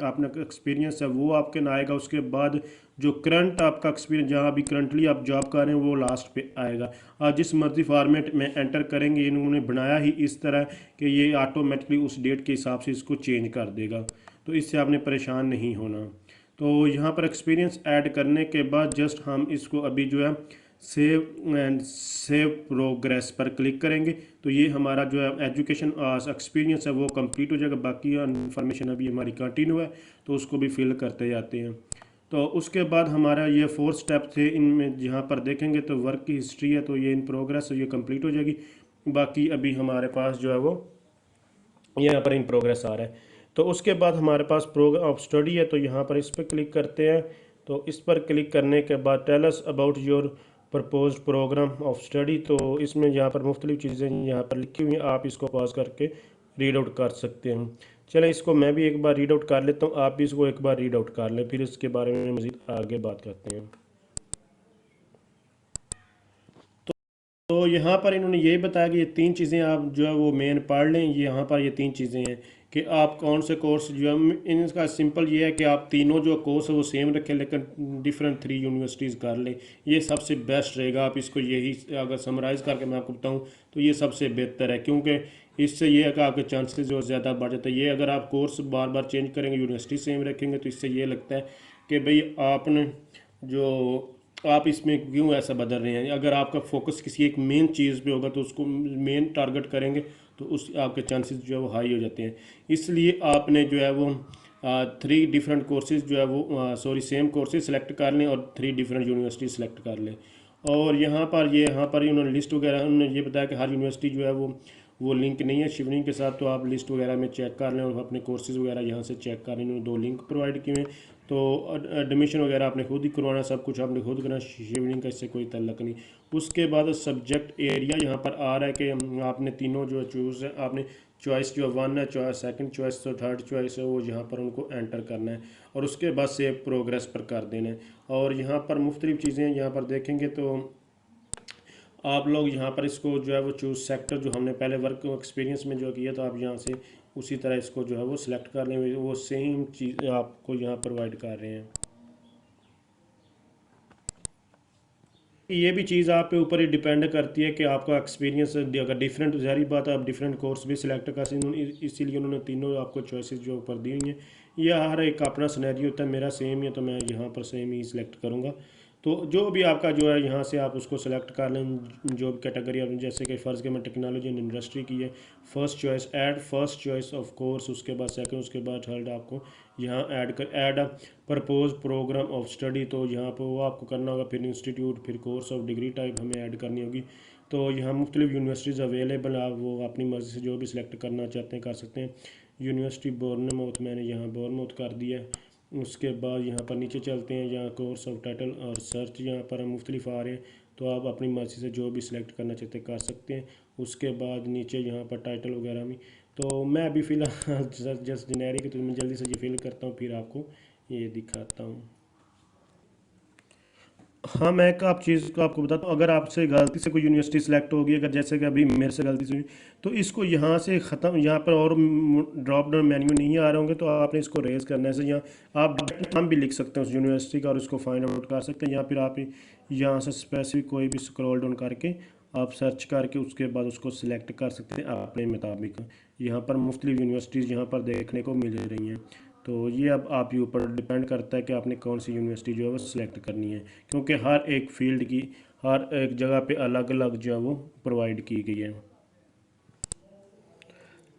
आपने एक्सपीरियंस है वो आपके ना आएगा। उसके बाद जो करंट आपका एक्सपीरियंस जहाँ अभी करंटली आप जॉब कर रहे हैं वो लास्ट पे आएगा। आप जिस मर्जी फॉर्मेट में एंटर करेंगे, इन्होंने बनाया ही इस तरह कि ये ऑटोमेटिकली उस डेट के हिसाब से इसको चेंज कर देगा। तो इससे आपने परेशान नहीं होना। तो यहाँ पर एक्सपीरियंस ऐड करने के बाद जस्ट हम इसको अभी जो है सेव एंड सेव प्रोग्रेस पर क्लिक करेंगे। तो ये हमारा जो है एजुकेशन एक्सपीरियंस है वो कंप्लीट हो जाएगा। बाकी इन्फॉर्मेशन अभी हमारी कंटिन्यू है, तो उसको भी फिल करते जाते हैं। तो उसके बाद हमारा ये 4 स्टेप थे, इनमें जहाँ पर देखेंगे तो वर्क की हिस्ट्री है, तो ये इन प्रोग्रेस ये कंप्लीट हो जाएगी। बाकी अभी हमारे पास जो है वो यहाँ पर इन प्रोग्रेस आ रहा है। तो उसके बाद हमारे पास प्रोग्राम ऑफ स्टडी है, तो यहाँ पर इस पर क्लिक करते हैं। तो इस पर क्लिक करने के बाद tell us about your proposed program of study, तो इसमें यहाँ पर मुख्तलिफ चीज़ें यहाँ पर लिखी हुई हैं, आप इसको पॉज करके रीड आउट कर सकते हैं। चलें, इसको मैं भी एक बार रीड आउट कर लेता हूँ, आप भी इसको एक बार रीड आउट कर लें, फिर इसके बारे में मज़ीद आगे बात करते हैं। तो यहाँ पर इन्होंने यही बताया कि ये 3 चीज़ें आप जो है वो मेन पढ़ लें। यहाँ पर ये 3 चीज़ें हैं कि आप कौन से कोर्स जो है, इनका सिंपल ये है कि आप तीनों जो कोर्स है वो सेम रखें, लेकिन डिफरेंट 3 यूनिवर्सिटीज़ कर लें। ये सबसे बेस्ट रहेगा। आप इसको यही अगर समराइज़ करके मैं आपको बताऊँ तो ये सबसे बेहतर है, क्योंकि इससे ये है कि आपके चांसेस जो ज़्यादा बढ़ जाते हैं। ये अगर आप कोर्स बार बार चेंज करेंगे, यूनिवर्सिटी सेम रखेंगे, तो इससे ये लगता है कि भाई आपने जो आप इसमें क्यों ऐसा बदल रहे हैं। अगर आपका फोकस किसी एक मेन चीज़ पे होगा तो उसको मेन टारगेट करेंगे, तो उस आपके चांसेस जो है वो हाई हो जाते हैं। इसलिए आपने जो है वो 3 डिफरेंट कोर्सेज जो है वो सेम कोर्सेज सेलेक्ट कर लें और 3 डिफरेंट यूनिवर्सिटी सेलेक्ट कर लें। और यहाँ पर ही उन्होंने लिस्ट वगैरह उन्होंने ये बताया कि हर यूनिवर्सिटी जो है वो लिंक नहीं है शिवनिंग के साथ। तो आप लिस्ट वगैरह में चेक कर लें और अपने कोर्सेज वगैरह यहाँ से चेक कर लें। इन्होंने 2 लिंक प्रोवाइड किए हैं, तो एडमिशन वगैरह आपने खुद ही करवाना, सब कुछ आपने खुद करना, शिवनिंग का इससे कोई तल्लक नहीं। उसके बाद सब्जेक्ट एरिया यहाँ पर आ रहा है कि आपने तीनों जो चूज़ है, आपने चॉइस जो 1 है, चॉइस सेकंड चॉइस, तो थर्ड चॉइस है वो यहाँ पर उनको एंटर करना है और उसके बाद सेव प्रोग्रेस पर कर देना है। और यहाँ पर मुख्तलिफ चीज़ें यहाँ पर देखेंगे तो आप लोग यहाँ पर इसको जो है वो चूज़ सेक्टर जो हमने पहले वर्क एक्सपीरियंस में जो किया, तो आप यहाँ से उसी तरह इसको जो है वो सिलेक्ट कर लें, वो सेम चीज़ आपको यहाँ प्रोवाइड कर रहे हैं। ये भी चीज़ आप पे ऊपर ही डिपेंड करती है कि आपका एक्सपीरियंस अगर डिफरेंट, तो ज़ाहिर बात है आप डिफरेंट कोर्स भी सिलेक्ट कर सकते हैं। इसीलिए उन्होंने तीनों आपको चॉइसेस जो ऊपर दी हुई हैं यह हर एक का अपना सिनेरियो होता है, मेरा सेम ही है तो मैं यहाँ पर सेम ही सिलेक्ट करूँगा। तो जो भी आपका जो है यहाँ से आप उसको सेलेक्ट कर लें, जो भी कैटेगरी आप, जैसे कि फ़र्ज़ के मैं टेक्नोलॉजी एंड इंडस्ट्री की है, first choice add first choice of course, उसके बाद सेकंड, उसके बाद थर्ड आपको यहाँ add a propose program of study, तो यहाँ पर वो आपको करना होगा। फिर इंस्टीट्यूट, फिर कोर्स ऑफ डिग्री टाइप हमें ऐड करनी होगी। तो यहाँ मुख्तलिफ यूनिवर्सिटीज़ अवेलेबल, आप वो अपनी मर्ज़ी से जो भी सिलेक्ट करना चाहते हैं कर सकते हैं। यूनिवर्सिटी बोर्नमouth, मैंने यहाँ बोर्नमouth कर दिया है। उसके बाद यहाँ पर नीचे चलते हैं, यहाँ कोर्स ऑफ टाइटल और सर्च यहाँ पर हम मुख्तलिफ आ रहे हैं, तो आप अपनी मर्ज़ी से जो भी सिलेक्ट करना चाहते हैं कर सकते हैं। उसके बाद नीचे यहाँ पर टाइटल वगैरह में, तो मैं अभी फ़िलहाल जस्ट जेनेरिक, तो मैं जल्दी से ये फिल करता हूँ फिर आपको ये दिखाता हूँ। हाँ, मैं एक आप चीज़ को आपको बताता हूँ, अगर आपसे गलती से कोई यूनिवर्सिटी सेलेक्ट होगी, अगर जैसे कि अभी मेरे से गलती से हुई, तो इसको यहाँ से ख़त्म, यहाँ पर और ड्रॉप डाउन मेन्यू नहीं आ रहे होंगे, तो आपने इसको रेज करना है। जैसे यहाँ आप नाम भी लिख सकते हैं उस यूनिवर्सिटी का और उसको फाइंड आउट कर सकते हैं, या फिर आप यहाँ से स्पेसिफिक कोई भी स्क्रॉल डाउन करके आप सर्च करके उसके बाद उसको सिलेक्ट कर सकते हैं अपने मुताबिक। यहाँ पर मुख्तलिफ यूनिवर्सिटीज़ यहाँ पर देखने को मिल रही हैं। तो ये अब आप ही ऊपर डिपेंड करता है कि आपने कौन सी यूनिवर्सिटी जो है वो सिलेक्ट करनी है, क्योंकि हर एक फील्ड की हर एक जगह पे अलग अलग जो है वो प्रोवाइड की गई है।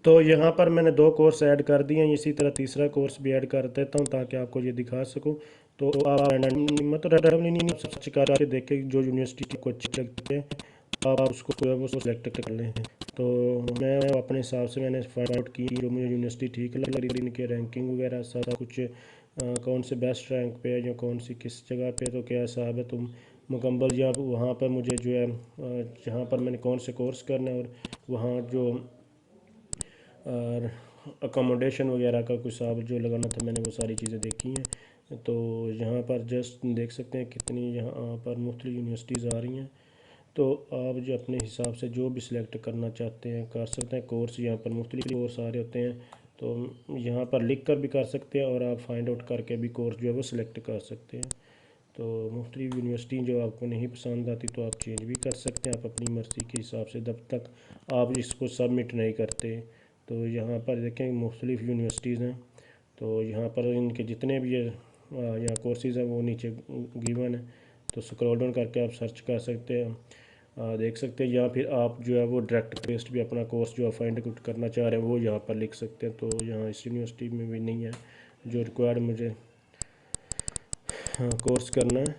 तो यहाँ पर मैंने दो कोर्स ऐड कर दिए हैं, इसी तरह तीसरा कोर्स भी ऐड कर देता हूँ ताकि आपको ये दिखा सकूँ। तो आप मतलब रैंडमली नहीं, सर्च करके देखें जो यूनिवर्सिटी को अच्छी लगती है आप उसको जो है वो सिलेक्ट कर लें। तो मैं अपने हिसाब से मैंने फाइंड आउट की जो मुझे यूनिवर्सिटी ठीक लग रही, इनके रैंकिंग वगैरह सारा कुछ, कौन से बेस्ट रैंक पे है या कौन सी किस जगह पे, तो क्या हिसाब है तुम मुकम्मल, या वहाँ पर मुझे जो है जहाँ पर मैंने कौन से कोर्स करना है और वहाँ जो और अकोमोडेशन वगैरह का कुछ हिसाब जो लगाना था, मैंने वो सारी चीज़ें देखी हैं। तो यहाँ पर जस्ट देख सकते हैं कितनी यहाँ पर मुख्तलिफ यूनिवर्सिटीज़ आ रही हैं। तो आप जो अपने हिसाब से जो भी सिलेक्ट करना चाहते हैं कर सकते हैं। कोर्स यहाँ पर मुख्तलिफ कोर्स आ रहे होते हैं, तो यहाँ पर लिख कर भी कर सकते हैं और आप फाइंड आउट करके भी कोर्स जो है वो सिलेक्ट कर सकते हैं। तो मुख्तलिफ यूनिवर्सिटी जो आपको नहीं पसंद आती तो आप चेंज भी कर सकते हैं आप अपनी मर्ज़ी के हिसाब से, जब तक आप इसको सबमिट नहीं करते। तो यहाँ पर देखें मुख्तलिफ यूनिवर्सिटीज़ हैं, तो यहाँ पर इनके जितने भी यहाँ कोर्सेज़ हैं वो नीचे गिवन है, तो स्क्रॉल डाउन करके आप सर्च कर सकते हैं, देख सकते हैं। या फिर आप जो है वो डायरेक्ट पेस्ट भी अपना कोर्स जो फाइंड आउट करना चाह रहे हैं वो यहाँ पर लिख सकते हैं। तो यहाँ इस यूनिवर्सिटी में भी नहीं है जो रिक्वायर्ड मुझे कोर्स करना है,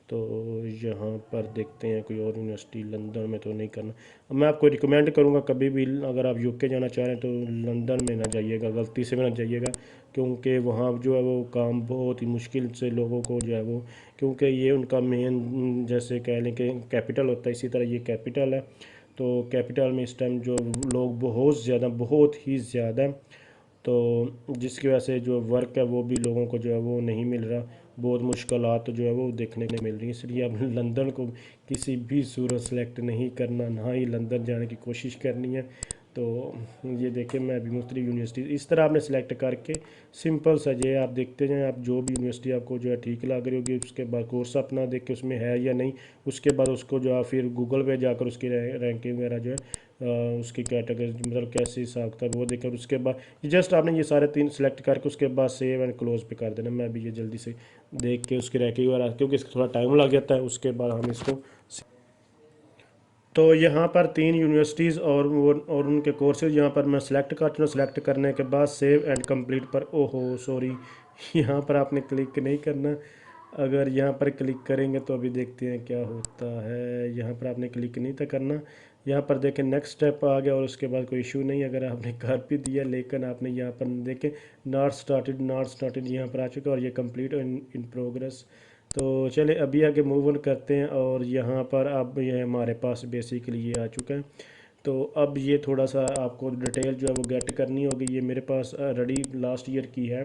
तो यहाँ पर देखते हैं कोई और यूनिवर्सिटी। लंदन में तो नहीं करना। अब मैं आपको रिकमेंड करूँगा कभी भी अगर आप यूके जाना चाह रहे हैं तो लंदन में ना जाइएगा, गलती से भी ना जाइएगा, क्योंकि वहाँ जो है वो काम बहुत ही मुश्किल से लोगों को जो है वो, क्योंकि ये उनका मेन जैसे कह लें कि कैपिटल होता है, इसी तरह ये कैपिटल है। तो कैपिटल में इस टाइम जो लोग बहुत ही ज़्यादा, तो जिसकी वजह से जो वर्क है वो भी लोगों को जो है वो नहीं मिल रहा, बहुत मुश्किलात जो है वो देखने को मिल रही है। इसलिए अब लंदन को किसी भी सूरत सेलेक्ट नहीं करना, ना ही लंदन जाने की कोशिश करनी है। तो ये देखें मैं अभी मुख्तलिफ यूनिवर्सिटी इस तरह आपने सेलेक्ट करके सिंपल सा ये आप देखते जाएँ, आप जो भी यूनिवर्सिटी आपको जो है ठीक लग रही होगी उसके बाद कोर्स अपना देख के उसमें है या नहीं, उसके बाद उसको जो है फिर गूगल पे जाकर उसकी रैंकिंग वगैरह जो है उसकी कैटेगरी मतलब कैसे हिसाब किताब वो देखकर उसके बाद जस्ट आपने ये सारे तीन सेलेक्ट करके उसके बाद सेव एंड क्लोज पे कर देना। मैं भी ये जल्दी से देख के उसकी रैंकिंग वगैरह, क्योंकि इसका थोड़ा टाइम लग जाता है, उसके बाद हम इसको। तो यहाँ पर तीन यूनिवर्सिटीज़ और उनके कोर्सेज यहाँ पर मैं सिलेक्ट कर चुना। सेलेक्ट करने के बाद सेव एंड कंप्लीट पर, ओहो सॉरी यहाँ पर आपने क्लिक नहीं करना। अगर यहाँ पर क्लिक करेंगे तो अभी देखते हैं क्या होता है। यहाँ पर आपने क्लिक नहीं था करना। यहाँ पर देखें नेक्स्ट स्टेप आ गया और उसके बाद कोई इशू नहीं, अगर आपने कर भी दिया, लेकिन आपने यहाँ पर देखें नॉट स्टार्टेड यहाँ पर आ चुका और ये कंप्लीट इन प्रोग्रेस। तो चले अभी आगे मूव ऑन करते हैं और यहाँ पर अब ये हमारे पास बेसिकली ये आ चुका है। तो अब ये थोड़ा सा आपको डिटेल जो है वो गेट करनी होगी। ये मेरे पास रेडी लास्ट ईयर की है,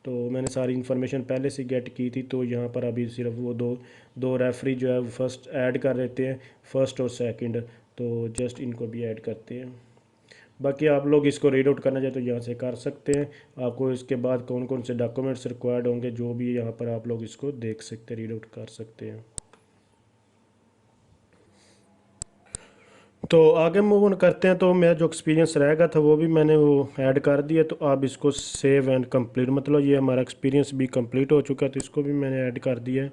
तो मैंने सारी इन्फॉर्मेशन पहले से गेट की थी। तो यहाँ पर अभी सिर्फ वो दो दो रेफरी जो है फर्स्ट ऐड कर देते हैं, फर्स्ट और सेकंड, तो जस्ट इनको भी ऐड करते हैं। बाकी आप लोग इसको रीड आउट करना चाहे तो यहाँ से कर सकते हैं। आपको इसके बाद कौन कौन से डॉक्यूमेंट्स रिक्वायर्ड होंगे जो भी यहाँ पर आप लोग इसको देख सकते हैं, रीड आउट कर सकते हैं। तो आगे मूव ऑन करते हैं। तो मेरा जो एक्सपीरियंस रहेगा था वो भी मैंने वो ऐड कर दिया। तो आप इसको सेव एंड कंप्लीट, मतलब ये हमारा एक्सपीरियंस भी कंप्लीट हो चुका है, तो इसको भी मैंने ऐड कर दिया है।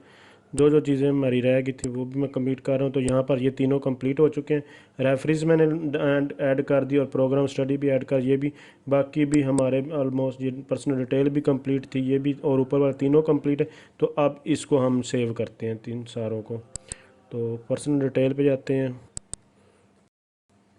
जो जो चीज़ें हमारी रह गई थी वो भी मैं कंप्लीट कर रहा हूँ। तो यहाँ पर ये तीनों कंप्लीट हो चुके हैं। रेफरेंस मैंने ऐड कर दी और प्रोग्राम स्टडी भी ऐड कर, ये भी बाकी भी हमारे ऑलमोस्ट ये पर्सनल डिटेल भी कंप्लीट थी, ये भी, और ऊपर वाला तीनों कंप्लीट है। तो अब इसको हम सेव करते हैं तीन सारों को। तो पर्सनल डिटेल पे जाते हैं।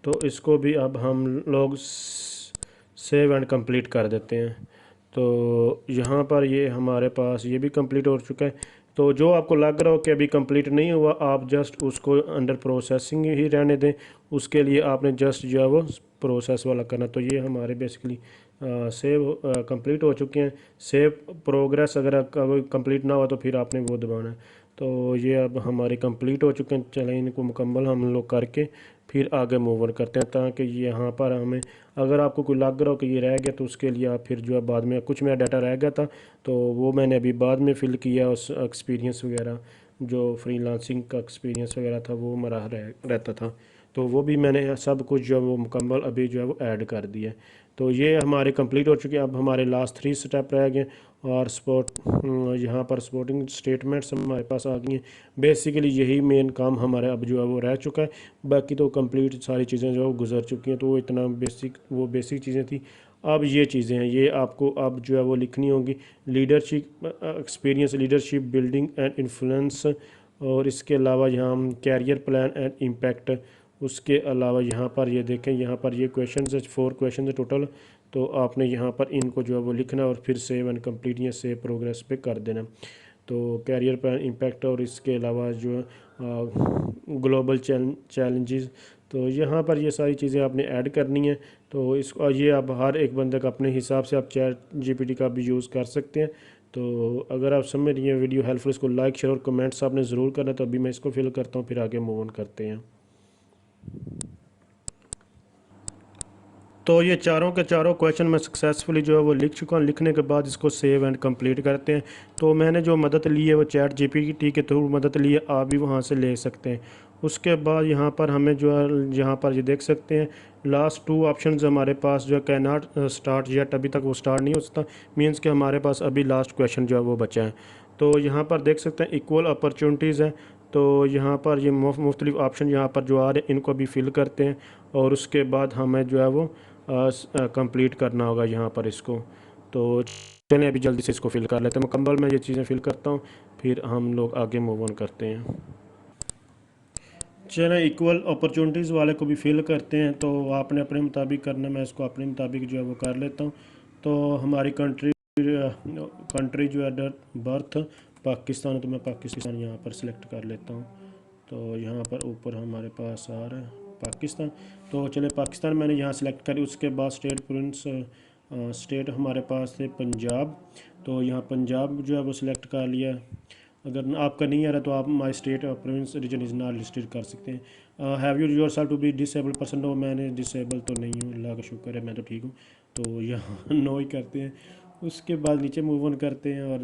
तो इसको भी अब हम लोग सेव एंड कंप्लीट कर देते हैं। तो यहाँ पर ये हमारे पास ये भी कंप्लीट हो चुका है। तो जो आपको लग रहा हो कि अभी कंप्लीट नहीं हुआ, आप जस्ट उसको अंडर प्रोसेसिंग ही रहने दें। उसके लिए आपने जस्ट जो है वो प्रोसेस वाला करना। तो ये हमारे बेसिकली सेव कंप्लीट हो चुके हैं। सेव प्रोग्रेस अगर कंप्लीट ना हुआ तो फिर आपने वो दबाना है। तो ये अब हमारे कंप्लीट हो चुके हैं। चलें इनको मुकम्मल हम लोग करके फिर आगे मूव ऑन करते हैं, ताकि ये यहाँ पर हमें, अगर आपको कोई लग रहा हो कि ये रह गया तो उसके लिए आप फिर जो है बाद में, कुछ मेरा डाटा रह गया था तो वो मैंने अभी बाद में फ़िल किया। उस एक्सपीरियंस वगैरह जो फ्रीलांसिंग का एक्सपीरियंस वगैरह था वो मेरा रहता था, तो वो भी मैंने सब कुछ जो है वो मुकम्मल अभी जो है वो ऐड कर दिया। तो ये हमारे कंप्लीट हो चुके हैं। अब हमारे लास्ट 3 स्टेप रह गए और यहाँ पर सपोर्टिंग स्टेटमेंट्स हमारे पास आ गई हैं। बेसिकली यही मेन काम हमारा अब जो है वो रह चुका है। बाकी तो कंप्लीट सारी चीज़ें जो है वो गुजर चुकी हैं। तो वो इतना बेसिक चीज़ें थी। अब ये चीज़ें हैं, ये आपको अब जो है वो लिखनी होगी। Leadership experience, leadership building and influence, और इसके अलावा यहाँ हम कैरियर प्लान एंड इम्पैक्ट। उसके अलावा यहाँ पर ये देखें, यहाँ पर ये क्वेश्चन है, 4 क्वेश्चन है टोटल। तो आपने यहाँ पर इनको जो है वो लिखना और फिर सेव एंड कंप्लीट या सेव प्रोग्रेस पे कर देना। तो कैरियर प्लान, इम्पैक्ट, और इसके अलावा जो ग्लोबल चैलेंजेस, तो यहाँ पर ये सारी चीज़ें आपने ऐड करनी है। तो इसको ये आप हर एक बंदे का अपने हिसाब से आप चैट जीपीटी का भी यूज़ कर सकते हैं। तो अगर आप समझ रही हैं वीडियो हेल्पफुल, इसको लाइक शेयर और कमेंट्स आपने ज़रूर करना है। तो अभी मैं इसको फिल करता हूँ, फिर आगे मूव ऑन करते हैं। तो ये चारों के चारों क्वेश्चन मैं सक्सेसफुली जो है वो लिख चुका हूँ। लिखने के बाद इसको सेव एंड कंप्लीट करते हैं। तो मैंने जो मदद ली है वो चैट जीपीटी के थ्रू मदद ली है, आप भी वहाँ से ले सकते हैं। उसके बाद यहाँ पर हमें जो है, यहाँ पर ये देख सकते हैं लास्ट 2 ऑप्शंस हमारे पास जो है कैन नॉट स्टार्ट येट, अभी तक वो स्टार्ट नहीं हो सकता। मीन्स कि हमारे पास अभी लास्ट क्वेश्चन जो है वो बचा है। तो यहाँ पर देख सकते हैं इक्वल अपॉर्चुनिटीज़ हैं। तो यहाँ पर ये मुख्तलिफ ऑप्शन यहाँ पर जो आ रहे हैं इनको भी फिल करते हैं, और उसके बाद हमें जो है वो कंप्लीट करना होगा यहाँ पर इसको। तो चलें अभी जल्दी से इसको फिल कर लेते हैं। मुकम्मल मैं ये चीज़ें फिल करता हूँ, फिर हम लोग आगे मूव ऑन करते हैं। चलें इक्वल अपॉर्चुनिटीज़ वाले को भी फिल करते हैं। तो आपने अपने मुताबिक करना, मैं इसको अपने मुताबिक जो है वो कर लेता हूँ। तो हमारी कंट्री जो है बर्थ पाकिस्तान है, तो मैं पाकिस्तान यहाँ पर सिलेक्ट कर लेता हूँ। तो यहाँ पर ऊपर हमारे पास आ रहा है पाकिस्तान। तो चले पाकिस्तान मैंने यहाँ सेलेक्ट करी। उसके बाद स्टेट हमारे पास थे पंजाब। तो यहाँ पंजाब जो है वो सिलेक्ट कर लिया। अगर आपका नहीं आ रहा तो आप माई स्टेट और province region is not listed कर सकते हैं। Have you yourself to be disabled person, हो मैंने डिसेबल तो नहीं हूँ, अल्लाह का शुक्र है मैं तो ठीक हूँ। तो यहाँ नो ही करते हैं। उसके बाद नीचे मूव ऑन करते हैं, और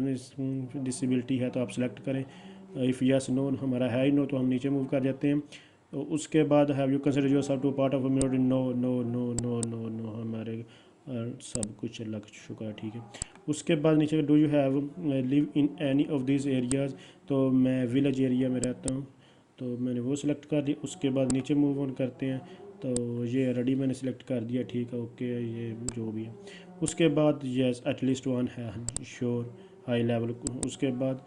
डिसेबिलिटी है तो आप सेलेक्ट करें। इफ़ यस नो हमारा है ही नो, तो हम नीचे मूव कर जाते हैं। तो उसके बाद have you consider yourself to part of minority, no no no no no no, हमारे सब कुछ अल्लाह का शुक्र है ठीक है। उसके बाद नीचे do you have live in any of this areas, तो मैं विलेज एरिया में रहता हूँ, तो मैंने वो सिलेक्ट कर दिया। उसके बाद नीचे मूव ऑन करते हैं। तो ये रेडी मैंने सिलेक्ट कर दिया, ठीक है ओके, ये जो भी है। उसके बाद यस एटलीस्ट वन है श्योर हाई लेवल। उसके बाद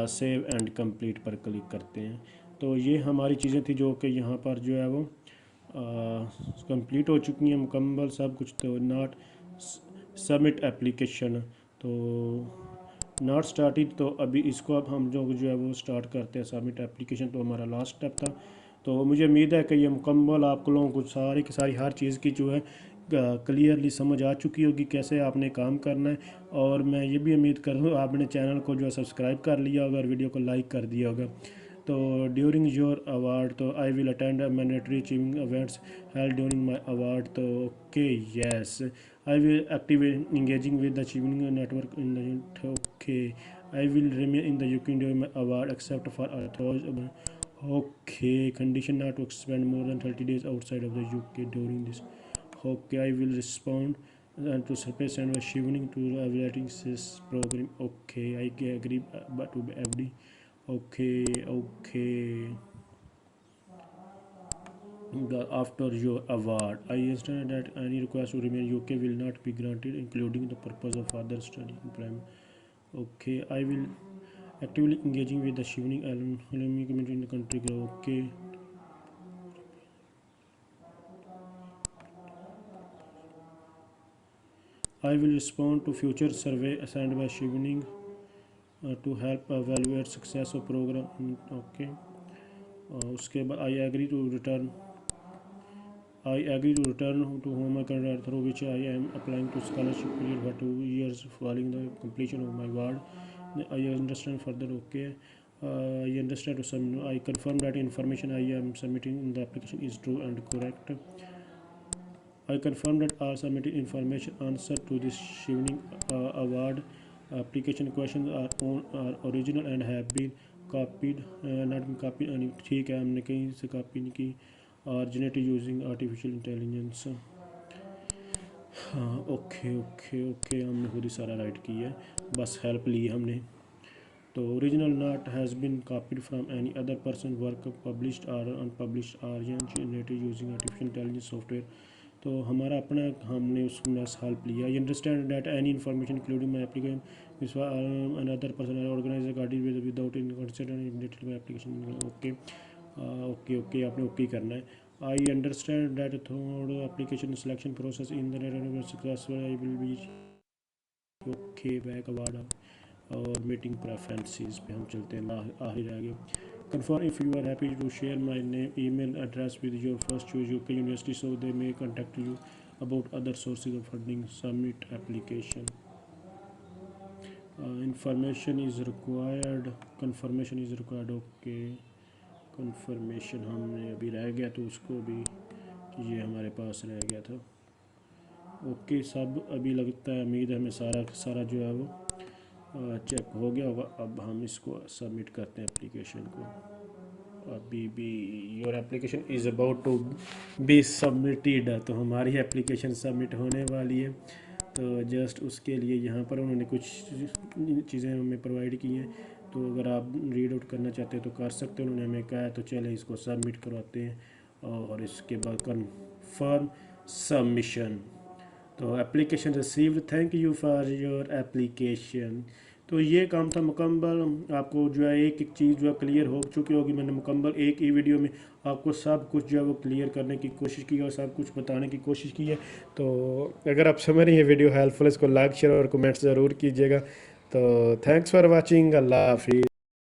सेव एंड कंप्लीट पर क्लिक करते हैं। तो ये हमारी चीज़ें थी जो कि यहाँ पर जो है वो कंप्लीट हो चुकी हैं मुकम्मल सब कुछ। तो नॉट सबमिट एप्लीकेशन, तो नॉट स्टार्टेड, तो अभी इसको अब हम जो है वो स्टार्ट करते हैं सबमिट एप्लीकेशन। तो हमारा लास्ट स्टेप था। तो मुझे उम्मीद है कि ये मुकम्मल आप लोगों को सारी की सारी हर चीज़ की जो है क्लियरली समझ आ चुकी होगी कैसे आपने काम करना है। और मैं ये भी उम्मीद कर रहा हूँ आपने चैनल को जो है सब्सक्राइब कर लिया होगा और वीडियो को लाइक कर दिया होगा। तो ड्यूरिंग योर अवार्ड, तो I will attend mandatory achieving events held during my award, तो okay yes I will active engaging with the achieving network in the okay I will remain in the UK during my award except for authorities Okay, condition not to spend more than 30 days outside of the UK during this. Okay, I will respond and to surface and was shivering to evaluating this program. Okay, I agree but to FD. Okay, okay. After your award, I understand that any request to remain UK will not be granted, including the purpose of further study employment. Okay, I will actively engaging with the Shivning alumni community in the country. Okay. I will respond to future survey assigned by Shivning to help evaluate success of program. Okay. उसके बाद I agree to return to home country through which I am applying to scholarship period for 2 years following the completion of my ward. I understand further. Okay. I understand to some. I confirm that information I am submitting in the application is true and correct. I confirm that all submitted information answer to this Shivning award application questions are original and have been copied not been copied and ठीक है हमने कहीं से copy नहीं की और generated using artificial intelligence. हाँ okay okay okay हमने खुद ही सारा राइट किया है बस हेल्प ली हमने तो original not has been copied from any other person work published और unpublished are generated using artificial intelligence software तो हमारा अपना हमने उसको हेल्प लिया I understand that any information including my application another person organise गाड़ी without in considering my application okay okay okay आपने okay करना है I understand that through application selection process in the successful I will be okay back award और meeting preferences पे हम चलते हैं आखिर आगे confirm if you are happy to share my name email address with your first choice UK university so they may contact you about other sources of funding submit application information is required confirmation is required okay confirmation हमने अभी रह गया तो उसको भी ये हमारे पास रह गया था ओके सब अभी लगता है उम्मीद है हमें सारा जो है वो चेक हो गया होगा अब हम इसको सबमिट करते हैं एप्लीकेशन को अभी भी your application is about to be submitted तो हमारी एप्लीकेशन सबमिट होने वाली है तो जस्ट उसके लिए यहाँ पर उन्होंने कुछ चीज़ें हमें प्रोवाइड की हैं तो अगर आप रीड आउट करना चाहते हैं तो कर सकते हैं उन्होंने हमें कहा है तो चले इसको सबमिट करवाते हैं और इसके बाद कन्फर्म सबमिशन तो application received thank you for your application तो ये काम था मुकम्मल आपको जो है एक एक चीज़ जो है क्लियर हो चुकी होगी मैंने मुकम्मल एक ही वीडियो में आपको सब कुछ जो है वो क्लियर करने की कोशिश की और सब कुछ बताने की कोशिश की है तो अगर आप समझ रही हैं वीडियो हेल्पफुल इसको लाइक शेयर और कमेंट्स ज़रूर कीजिएगा तो थैंक्स फॉर वाचिंग अल्लाह हाफिज़।